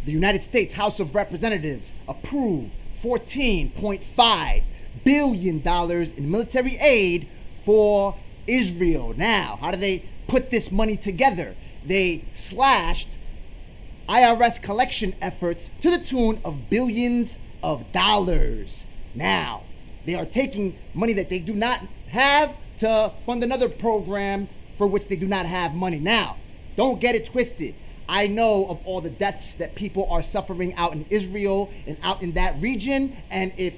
the United States House of Representatives approved $14.5 billion in military aid for Israel. Now, how do they put this money together? They slashed IRS collection efforts to the tune of billions of dollars. Now, they are taking money that they do not have to fund another program for which they do not have money. Now, don't get it twisted. I know of all the deaths that people are suffering out in Israel and out in that region, and if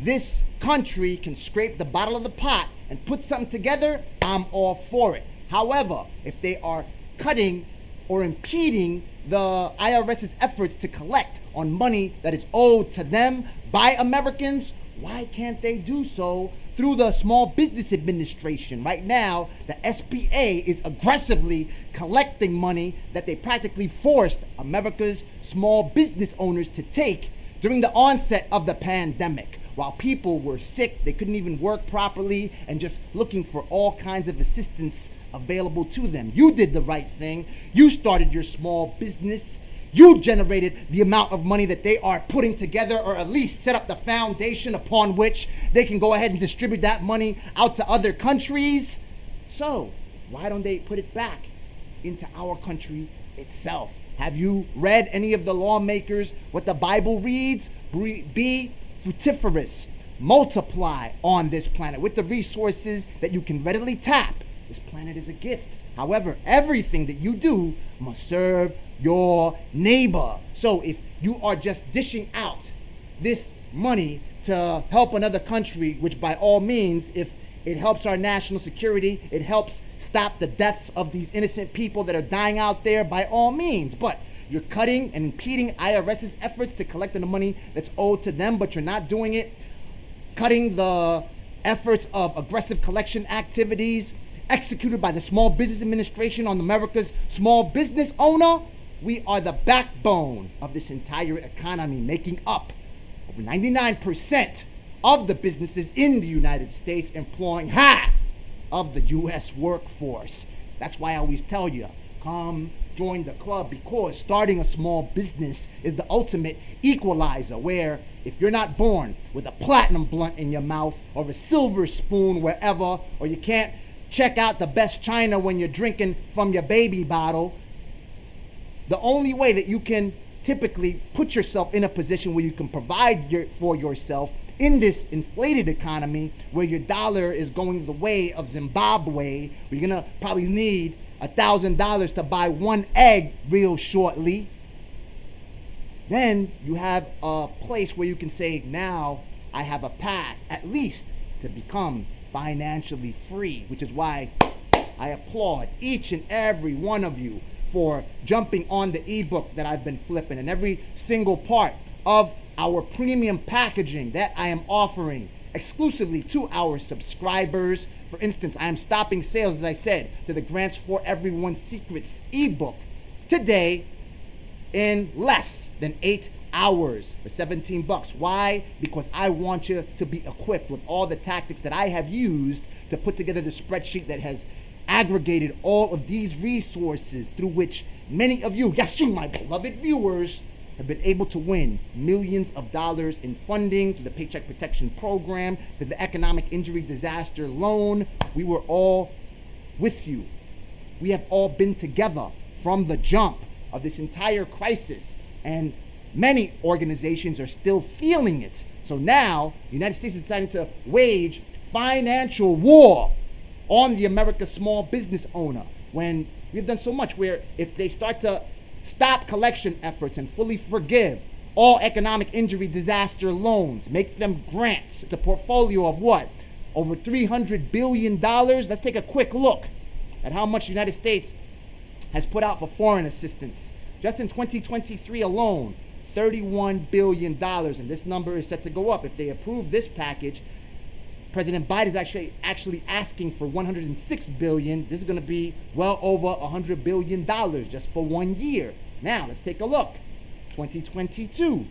this country can scrape the bottom of the pot and put something together, I'm all for it. However, if they are cutting or impeding the IRS's efforts to collect on money that is owed to them by Americans, why can't they do so through the Small Business Administration? Right now, the SBA is aggressively collecting money that they practically forced America's small business owners to take during the onset of the pandemic. While people were sick, they couldn't even work properly, and just looking for all kinds of assistance available to them. You did the right thing. You started your small business. You generated the amount of money that they are putting together, or at least set up the foundation upon which they can go ahead and distribute that money out to other countries. So why don't they put it back into our country itself? Have you read any of the lawmakers, what the Bible reads? Be fructiferous, multiply on this planet with the resources that you can readily tap. This planet is a gift. However, everything that you do must serve your neighbor. So if you are just dishing out this money to help another country, which by all means, if it helps our national security, it helps stop the deaths of these innocent people that are dying out there, by all means. But you're cutting and impeding IRS's efforts to collect on the money that's owed to them, but you're not doing it. Cutting the efforts of aggressive collection activities executed by the Small Business Administration on America's small business owner. We are the backbone of this entire economy, making up over 99% of the businesses in the United States, employing half of the U.S. workforce. That's why I always tell you, come join the club, because starting a small business is the ultimate equalizer, where if you're not born with a platinum blunt in your mouth or a silver spoon wherever, or you can't check out the best china when you're drinking from your baby bottle, the only way that you can typically put yourself in a position where you can provide for yourself in this inflated economy, where your dollar is going the way of Zimbabwe, where you're gonna probably need $1,000 to buy one egg real shortly, then you have a place where you can say, now I have a path at least to become financially free, which is why I applaud each and every one of you for jumping on the ebook that I've been flipping, and every single part of our premium packaging that I am offering exclusively to our subscribers. For instance, I am stopping sales, as I said, to the Grants for Everyone Secrets ebook today in less than 8 hours for $17. Why? Because I want you to be equipped with all the tactics that I have used to put together the spreadsheet that has aggregated all of these resources through which many of you, yes, you, my beloved viewers, have been able to win millions of dollars in funding through the Paycheck Protection Program, through the Economic Injury Disaster Loan. We were all with you. We have all been together from the jump of this entire crisis, and many organizations are still feeling it. So now, the United States is deciding to wage financial war on the American small business owner, when we've done so much, where if they start to stop collection efforts and fully forgive all economic injury disaster loans, make them grants, it's a portfolio of what? Over $300 billion. Let's take a quick look at how much the United States has put out for foreign assistance. Just in 2023 alone, $31 billion, and this number is set to go up. If they approve this package, President Biden is actually asking for $106 billion. This is going to be well over $100 billion just for 1 year. Now, let's take a look. 2022,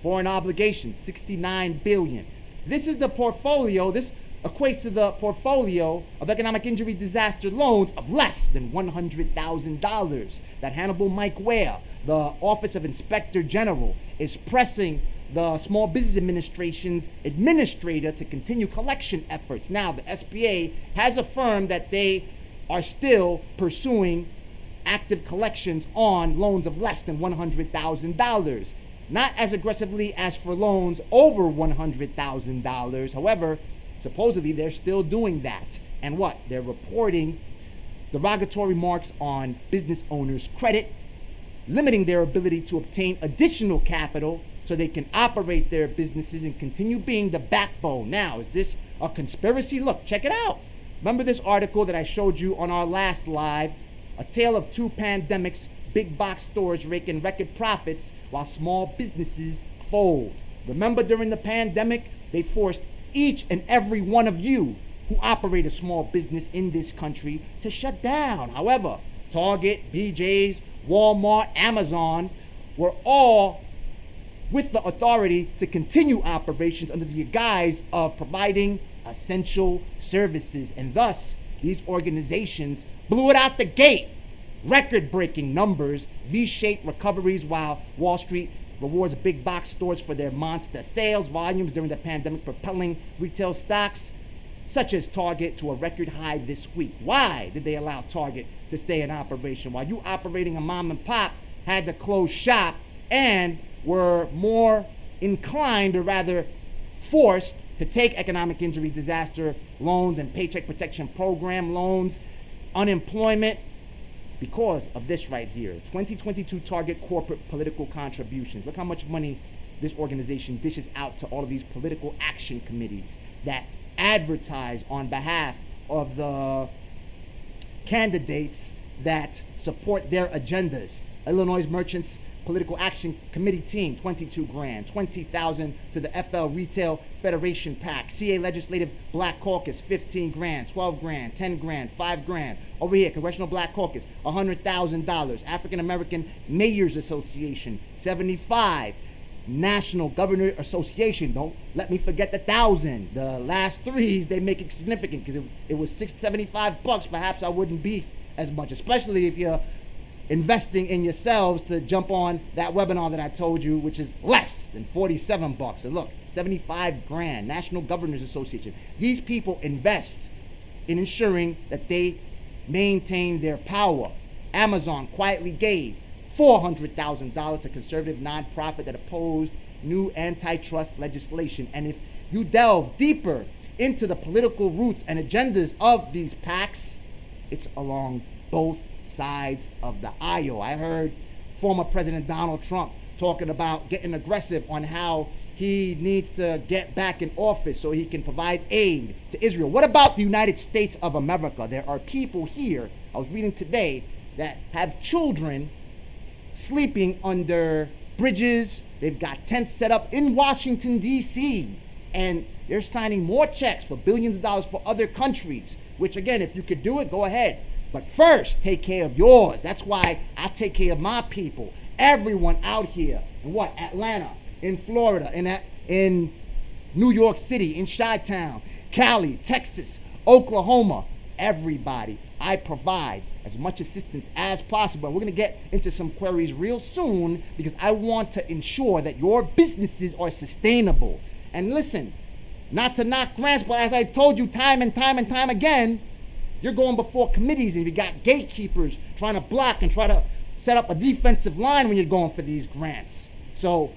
foreign obligations, $69 billion. This is the portfolio. This equates to the portfolio of economic injury disaster loans of less than $100,000 that Hannibal Mike Ware, the Office of Inspector General, is pressing the Small Business Administration's administrator to continue collection efforts. Now, the SBA has affirmed that they are still pursuing active collections on loans of less than $100,000. Not as aggressively as for loans over $100,000. However, supposedly they're still doing that. And what? They're reporting derogatory remarks on business owners' credit, limiting their ability to obtain additional capital so they can operate their businesses and continue being the backbone. Now, is this a conspiracy? Look, check it out. Remember this article that I showed you on our last live? A tale of two pandemics, big box stores raking record profits while small businesses fold. Remember during the pandemic, they forced each and every one of you who operate a small business in this country to shut down. However, Target, BJ's, Walmart, Amazon were all with the authority to continue operations under the guise of providing essential services. And thus, these organizations blew it out the gate. Record-breaking numbers, V-shaped recoveries while Wall Street rewards big box stores for their monster sales volumes during the pandemic, propelling retail stocks such as Target to a record high this week. Why did they allow Target to stay in operation while you operating a mom and pop had to close shop and were more inclined, or rather forced, to take economic injury disaster loans and paycheck protection program loans, unemployment, because of this right here? 2022 Target corporate political contributions. Look how much money this organization dishes out to all of these political action committees that advertise on behalf of the candidates that support their agendas. Illinois Merchants Political Action Committee team, 22 grand, 20,000 to the FL Retail Federation PAC. CA Legislative Black Caucus, 15 grand, 12 grand, 10 grand, 5 grand. Over here, Congressional Black Caucus, $100,000. African American Mayors Association, 75. National Governor Association, don't let me forget the 1,000. The last threes, they make it significant because it was $675. Perhaps I wouldn't beef as much, especially if you're investing in yourselves to jump on that webinar that I told you, which is less than $47. And look, 75 grand, National Governors Association. These people invest in ensuring that they maintain their power. Amazon quietly gave $400,000 to conservative nonprofit that opposed new antitrust legislation. And if you delve deeper into the political roots and agendas of these PACs, it's along both sides of the aisle. I heard former President Donald Trump talking about getting aggressive on how he needs to get back in office so he can provide aid to Israel. What about the United States of America? There are people here, I was reading today, that have children sleeping under bridges. They've got tents set up in Washington, D.C., and they're signing more checks for billions of dollars for other countries, which, again, if you could do it, go ahead. But first, take care of yours. That's why I take care of my people. Everyone out here in what? Atlanta, in Florida, in New York City, in Chi-Town, Cali, Texas, Oklahoma. Everybody. I provide as much assistance as possible. We're going to get into some queries real soon because I want to ensure that your businesses are sustainable. And listen, not to knock grants, but as I told you time and time and time again, you're going before committees and you got gatekeepers trying to block and try to set up a defensive line when you're going for these grants. So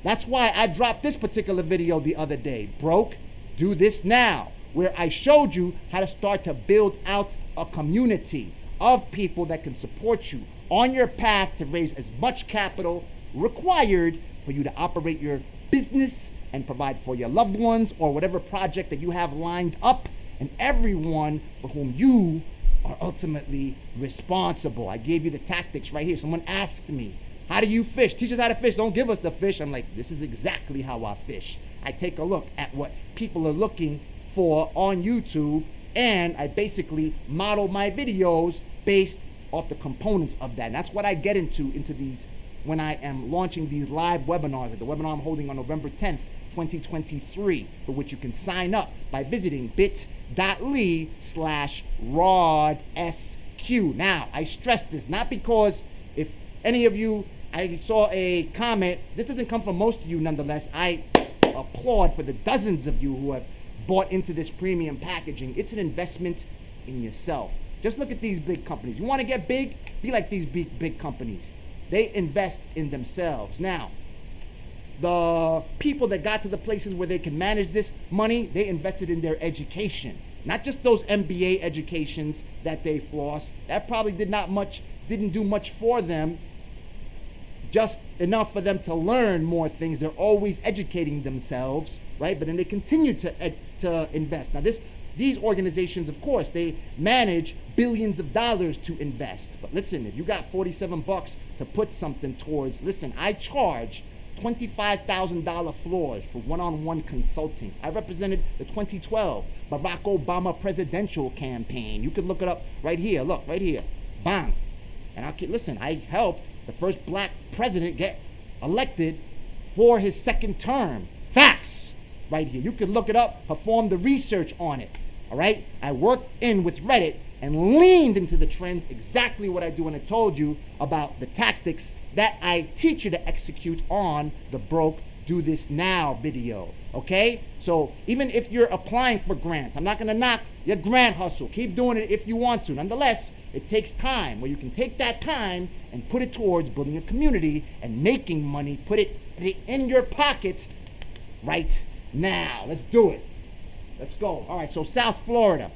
that's why I dropped this particular video the other day. Broke, do this now, where I showed you how to start to build out a community of people that can support you on your path to raise as much capital required for you to operate your business and provide for your loved ones or whatever project that you have lined up, and everyone for whom you are ultimately responsible. I gave you the tactics right here. Someone asked me, how do you fish? Teach us how to fish. Don't give us the fish. I'm like, this is exactly how I fish. I take a look at what people are looking for on YouTube, and I basically model my videos based off the components of that. And that's what I get into these when I am launching these live webinars. Like the webinar I'm holding on November 10th, 2023, for which you can sign up by visiting bit.ly/RODSQ. Now, I stress this not because if any of you, I saw a comment, this doesn't come from most of you nonetheless. I applaud for the dozens of you who have bought into this premium packaging. It's an investment in yourself. Just look at these big companies. You want to get big? Be like these big companies. They invest in themselves. Now, the people that got to the places where they can manage this money, they invested in their education. Not just those MBA educations that they flossed. That probably didn't do much for them. Just enough for them to learn more things. They're always educating themselves, right? But then they continue to invest. Now, these organizations, of course, they manage billions of dollars to invest. But listen, if you got $47 to put something towards, listen, I charge $25,000 floors for one-on-one consulting. I represented the 2012 Barack Obama presidential campaign. You can look it up right here. Look, right here. Bang. And I helped the first black president get elected for his second term. Facts. Right here. You can look it up, perform the research on it. All right? I worked in with Reddit and leaned into the trends, exactly what I do, and I told you about the tactics that I teach you to execute on the Broke Do This Now video. Okay? So even if you're applying for grants, I'm not going to knock your grant hustle. Keep doing it if you want to. Nonetheless, it takes time, where you can take that time and put it towards building a community and making money. Put it in your pocket right now. Let's do it. Let's go. All right, so South Florida.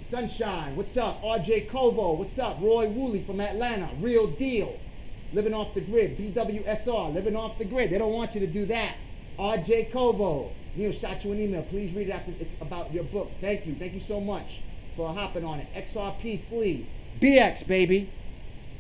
Sunshine, what's up? RJ Covo, what's up? Roy Woolley from Atlanta, Real Deal. Living off the grid. BWSR, living off the grid. They don't want you to do that. RJ Covo. Neil shot you an email. Please read it after it's about your book. Thank you. Thank you so much for hopping on it. XRP Flea. BX, baby.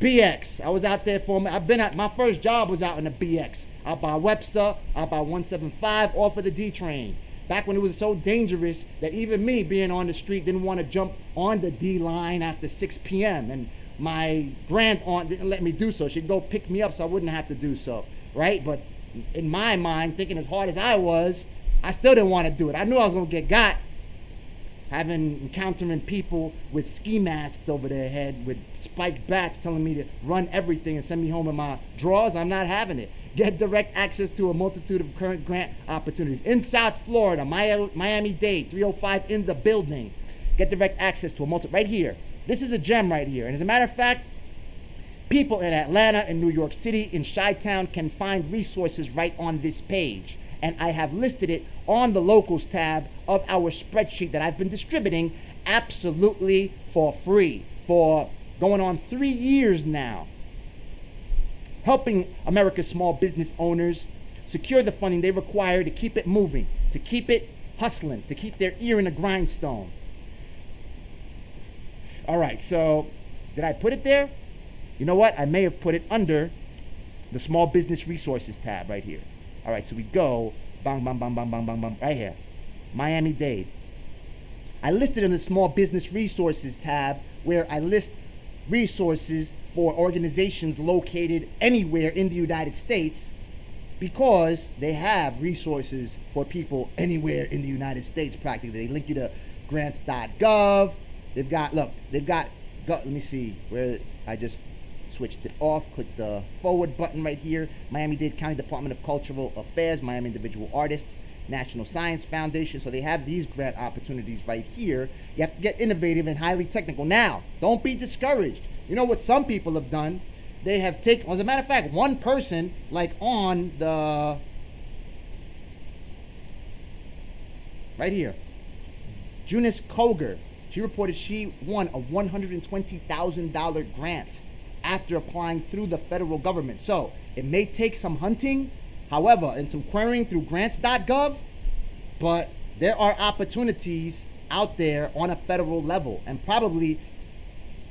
BX. I was out there my first job was out in the BX. Out by Webster, out by 175, off of the D train. Back when it was so dangerous that even me being on the street didn't want to jump on the D line after 6 p.m. And my grand-aunt didn't let me do so. She'd go pick me up so I wouldn't have to do so, right? But in my mind, thinking as hard as I was, I still didn't want to do it. I knew I was going to get got. Encountering people with ski masks over their head with spiked bats telling me to run everything and send me home in my drawers, I'm not having it. Get direct access to a multitude of current grant opportunities. In South Florida, Miami-Dade, 305 in the building. Get direct access to right here. This is a gem right here. And as a matter of fact, people in Atlanta and New York City, in Chi-Town, can find resources right on this page. And I have listed it on the locals tab of our spreadsheet that I've been distributing absolutely for free for going on 3 years now. Helping America's small business owners secure the funding they require to keep it moving, to keep it hustling, to keep their ear in the grindstone. All right, so did I put it there? You know what? I may have put it under the small business resources tab right here. All right, so we go, bang, bang, bang, bang, bang, bang, bang, right here. Miami-Dade. I listed in the small business resources tab where I list resources for organizations located anywhere in the United States because they have resources for people anywhere in the United States practically. They link you to grants.gov. Let me see where I just switched it off. Click the forward button right here. Miami-Dade County Department of Cultural Affairs, Miami Individual Artists, National Science Foundation. So they have these grant opportunities right here. You have to get innovative and highly technical. Now, don't be discouraged. You know what some people have done? They have taken, as a matter of fact, one person, like on the, right here, Junice Koger, she reported she won a $120,000 grant after applying through the federal government. So it may take some hunting, however, and some querying through grants.gov, but there are opportunities out there on a federal level, and probably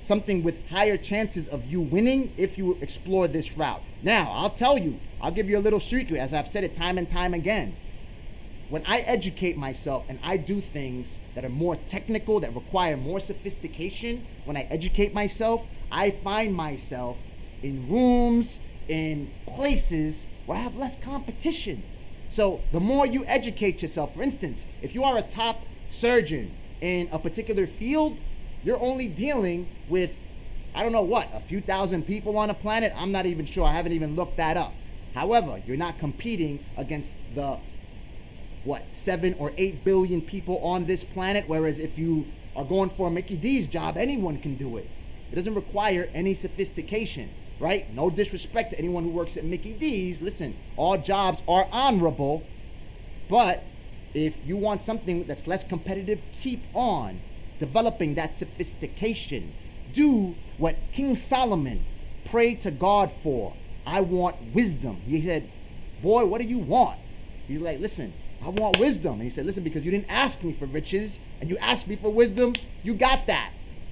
something with higher chances of you winning if you explore this route. Now, I'll give you a little secret, as I've said it time and time again. When I educate myself and I do things that are more technical, that require more sophistication, when I educate myself, I find myself in rooms, in places where I have less competition. So the more you educate yourself, for instance, if you are a top surgeon in a particular field, you're only dealing with, I don't know what, a few thousand people on the planet. I'm not even sure. I haven't even looked that up. However, you're not competing against the, 7 or 8 billion people on this planet, whereas if you are going for a Mickey D's job, anyone can do it. It doesn't require any sophistication, right? No disrespect to anyone who works at Mickey D's. Listen, all jobs are honorable, but if you want something that's less competitive, keep on developing that sophistication. Do what King Solomon prayed to God for. I want wisdom. He said, boy, what do you want? He's like, listen, I want wisdom. And he said, listen, because you didn't ask me for riches and you asked me for wisdom, you got that.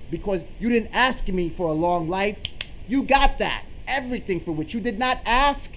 Because you didn't ask me for a long life, you got that. Everything for which you did not ask,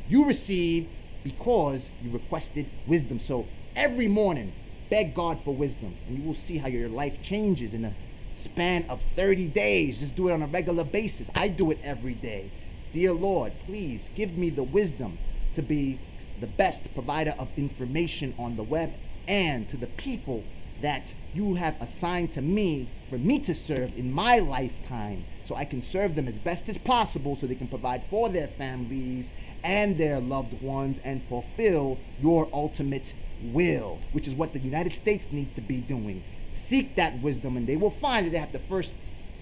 you received because you requested wisdom. So every morning, beg God for wisdom, and you will see how your life changes in a span of 30 days. Just do it on a regular basis. I do it every day. Dear Lord, please give me the wisdom to be the best provider of information on the web and to the people that you have assigned to me for me to serve in my lifetime, so I can serve them as best as possible so they can provide for their families and their loved ones and fulfill your ultimate will, which is what the United States needs to be doing. Seek that wisdom, and they will find that they have to first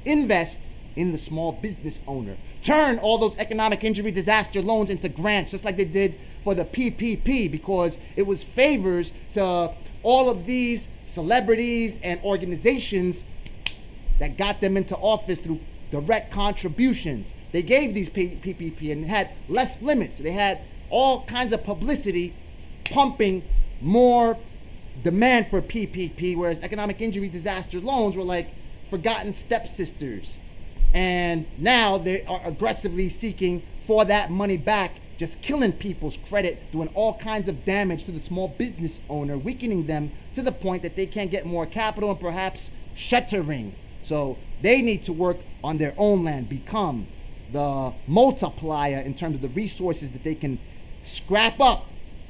invest in the small business owner. Turn all those economic injury disaster loans into grants, just like they did for the PPP, because it was favors to all of these celebrities and organizations that got them into office through direct contributions. They gave these PPP and had less limits. They had all kinds of publicity pumping more demand for PPP, whereas economic injury disaster loans were like forgotten stepsisters. And now they are aggressively seeking for that money back, just killing people's credit, doing all kinds of damage to the small business owner, weakening them to the point that they can't get more capital and perhaps shuttering. So they need to work on their own land, become the multiplier in terms of the resources that they can scrap up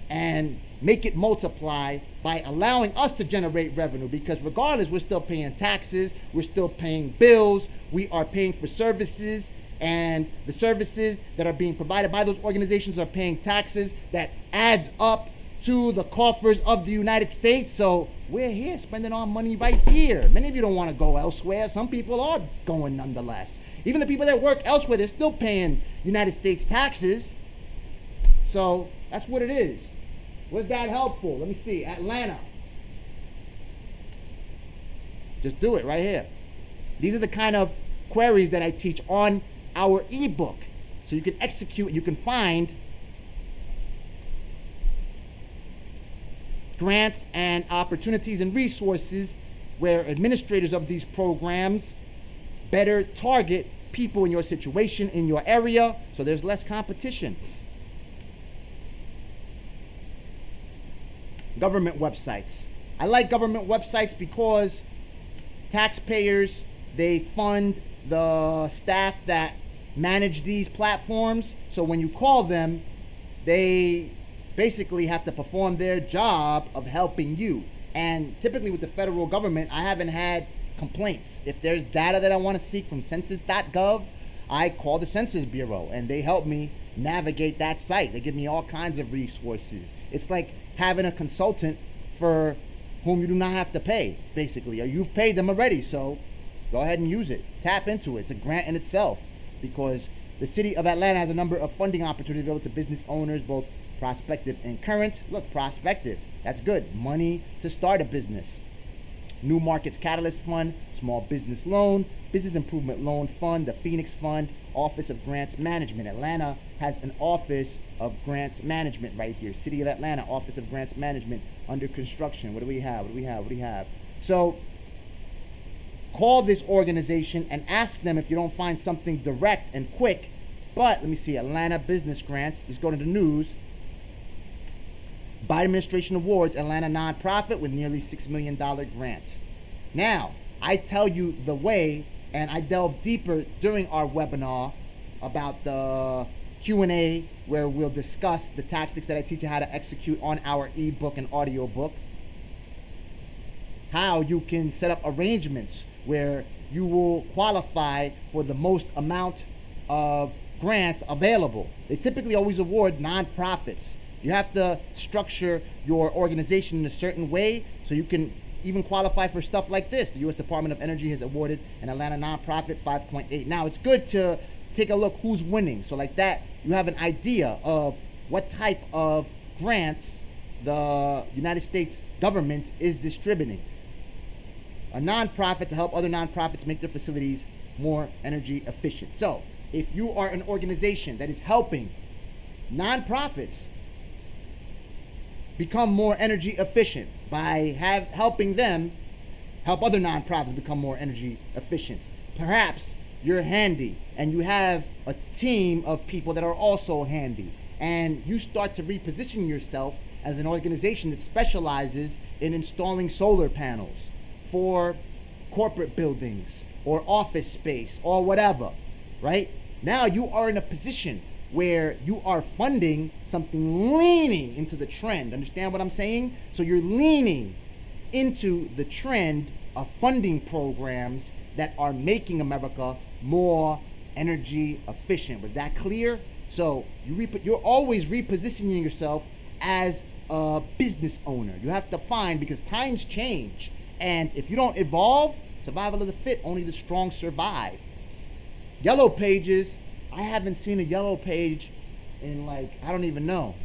and make it multiply by allowing us to generate revenue, because regardless, we're still paying taxes, we're still paying bills, we are paying for services, and the services that are being provided by those organizations are paying taxes that adds up to the coffers of the United States. So we're here spending our money right here. Many of you don't want to go elsewhere. Some people are going nonetheless. Even the people that work elsewhere, they're still paying United States taxes. So that's what it is. Was that helpful? Let me see. Atlanta. Just do it right here. These are the kind of queries that I teach on our ebook. So you can execute, you can find grants and opportunities and resources where administrators of these programs better target people in your situation, in your area, so there's less competition. Government websites. I like government websites because taxpayers, they fund the staff that manage these platforms. So when you call them, they basically have to perform their job of helping you. And typically with the federal government, I haven't had complaints. If there's data that I want to seek from census.gov, I call the Census Bureau and they help me navigate that site. They give me all kinds of resources. It's like having a consultant for whom you do not have to pay, basically, or you've paid them already, so go ahead and use it. Tap into it. It's a grant in itself, because the city of Atlanta has a number of funding opportunities available to business owners, both prospective and current. Look, prospective, that's good. Money to start a business. New Markets Catalyst Fund, Small Business Loan, Business Improvement Loan Fund, the Phoenix Fund, Office of Grants Management. Atlanta has an Office of Grants Management right here. City of Atlanta, Office of Grants Management, under construction. What do we have? So call this organization and ask them if you don't find something direct and quick. But let me see, Atlanta Business Grants. Let's go to the news. Biden administration awards Atlanta nonprofit with nearly $6 million grant. Now, I tell you the way, and I delve deeper during our webinar about the Q&A where we'll discuss the tactics that I teach you how to execute on our ebook and audio book. How you can set up arrangements where you will qualify for the most amount of grants available. They typically always award nonprofits. You have to structure your organization in a certain way so you can even qualify for stuff like this. The U.S. Department of Energy has awarded an Atlanta nonprofit 5.8. Now, it's good to take a look who's winning. So like that, you have an idea of what type of grants the United States government is distributing. A nonprofit to help other nonprofits make their facilities more energy efficient. So if you are an organization that is helping nonprofits become more energy efficient by helping them help other nonprofits become more energy efficient, perhaps you're handy and you have a team of people that are also handy, and you start to reposition yourself as an organization that specializes in installing solar panels for corporate buildings or office space or whatever, right? Now you are in a position where you are funding something leaning into the trend. Understand what I'm saying? So you're leaning into the trend of funding programs that are making America more energy efficient. Was that clear? So you're always repositioning yourself as a business owner. You have to find, because times change, and if you don't evolve, survival of the fit, only the strong survive. Yellow pages, I haven't seen a yellow page in I don't even know.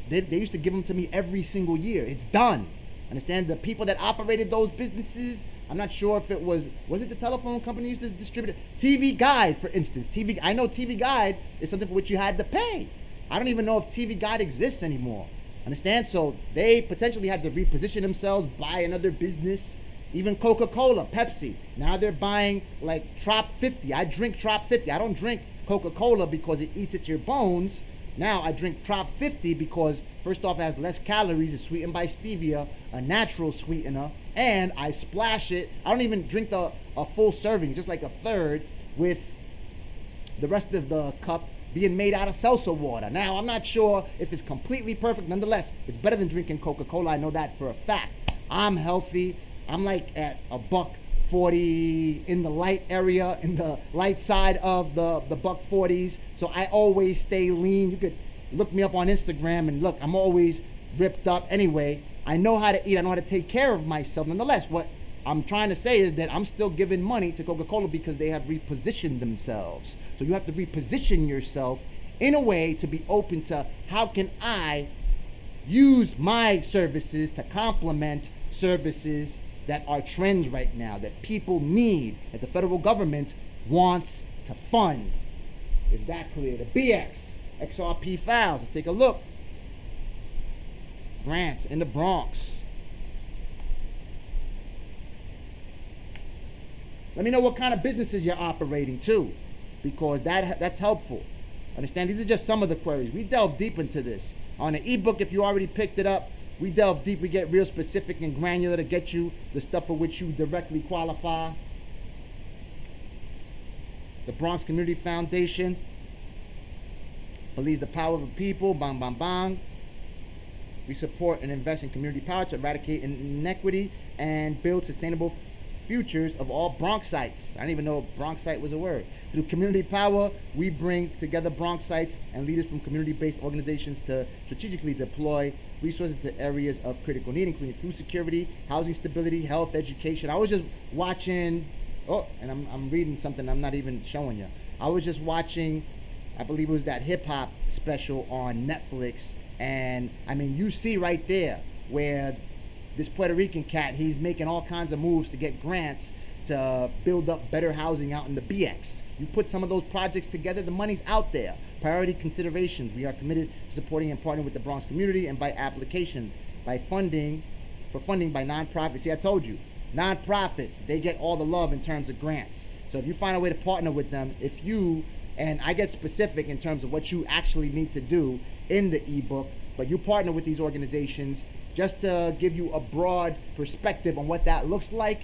They used to give them to me every single year. It's done. Understand? The people that operated those businesses, I'm not sure if it was it the telephone company used to distribute it? TV Guide, for instance. I know TV Guide is something for which you had to pay. I don't even know if TV Guide exists anymore. Understand? So they potentially had to reposition themselves, buy another business. Even Coca-Cola, Pepsi, now they're buying Trop 50. I drink Trop 50. I don't drink Coca-Cola because it eats at your bones. Now I drink Trop 50 because, first off, it has less calories, it's sweetened by stevia, a natural sweetener, and I splash it. I don't even drink a full serving, just like a third, with the rest of the cup being made out of seltzer water. Now, I'm not sure if it's completely perfect. Nonetheless, it's better than drinking Coca-Cola. I know that for a fact. I'm healthy. I'm at $1.40 in the light area, in the light side of the $1.40s. So I always stay lean. You could look me up on Instagram and look, I'm always ripped up. Anyway, I know how to eat. I know how to take care of myself. Nonetheless, what I'm trying to say is that I'm still giving money to Coca-Cola because they have repositioned themselves. So you have to reposition yourself in a way to be open to how can I use my services to complement services that are trends right now, that people need, that the federal government wants to fund. Is that clear? The BX, XRP files, let's take a look. Grants in the Bronx. Let me know what kind of businesses you're operating too, because that's helpful. Understand, these are just some of the queries. We delve deep into this. On the ebook, if you already picked it up, we delve deep, we get real specific and granular to get you the stuff for which you directly qualify. The Bronx Community Foundation believes the power of the people, bang, bang, bang. We support and invest in community power to eradicate inequity and build sustainable futures of all Bronxites. I didn't even know Bronxite was a word. Through community power, we bring together Bronxites and leaders from community-based organizations to strategically deploy resources to areas of critical need, including food security, housing stability, health, education. I was just watching, and I'm reading something I'm not even showing you. I was just watching, I believe it was that hip-hop special on Netflix, and I mean, you see right there where this Puerto Rican cat, he's making all kinds of moves to get grants to build up better housing out in the BX. You put some of those projects together, the money's out there. Priority considerations. We are committed to supporting and partnering with the Bronx community and by applications, by funding by nonprofits. See, I told you, nonprofits, they get all the love in terms of grants. So if you find a way to partner with them, and I get specific in terms of what you actually need to do in the ebook, but you partner with these organizations just to give you a broad perspective on what that looks like.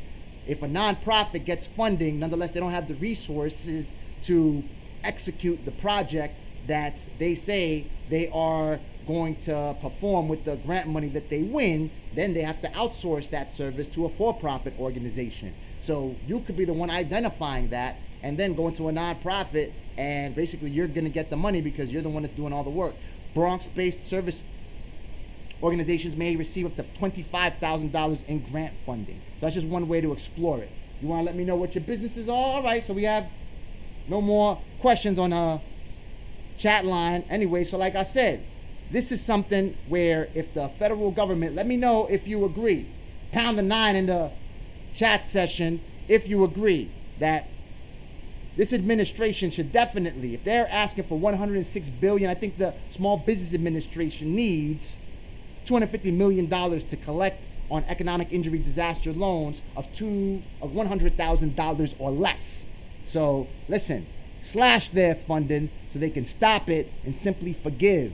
If a nonprofit gets funding, nonetheless, they don't have the resources to execute the project, that they say they are going to perform with the grant money that they win, then they have to outsource that service to a for-profit organization. So you could be the one identifying that and then go into a nonprofit, and basically you're going to get the money because you're the one that's doing all the work. Bronx-based service organizations may receive up to $25,000 in grant funding. So that's just one way to explore it. You want to let me know what your businesses are? All right, so we have no more questions on a chat line. Anyway, so like I said, this is something where if the federal government, let me know if you agree. Pound the 9 in the chat session if you agree that this administration should definitely, if they're asking for $106 billion, I think the Small Business Administration needs $250 million to collect on economic injury disaster loans of $100,000 or less. So listen, slash their funding so they can stop it and simply forgive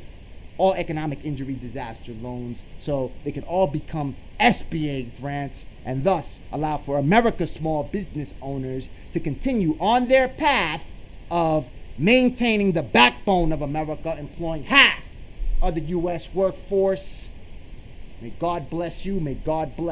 all economic injury disaster loans so they can all become SBA grants and thus allow for America's small business owners to continue on their path of maintaining the backbone of America, employing half of the U.S. workforce. May God bless you. May God bless.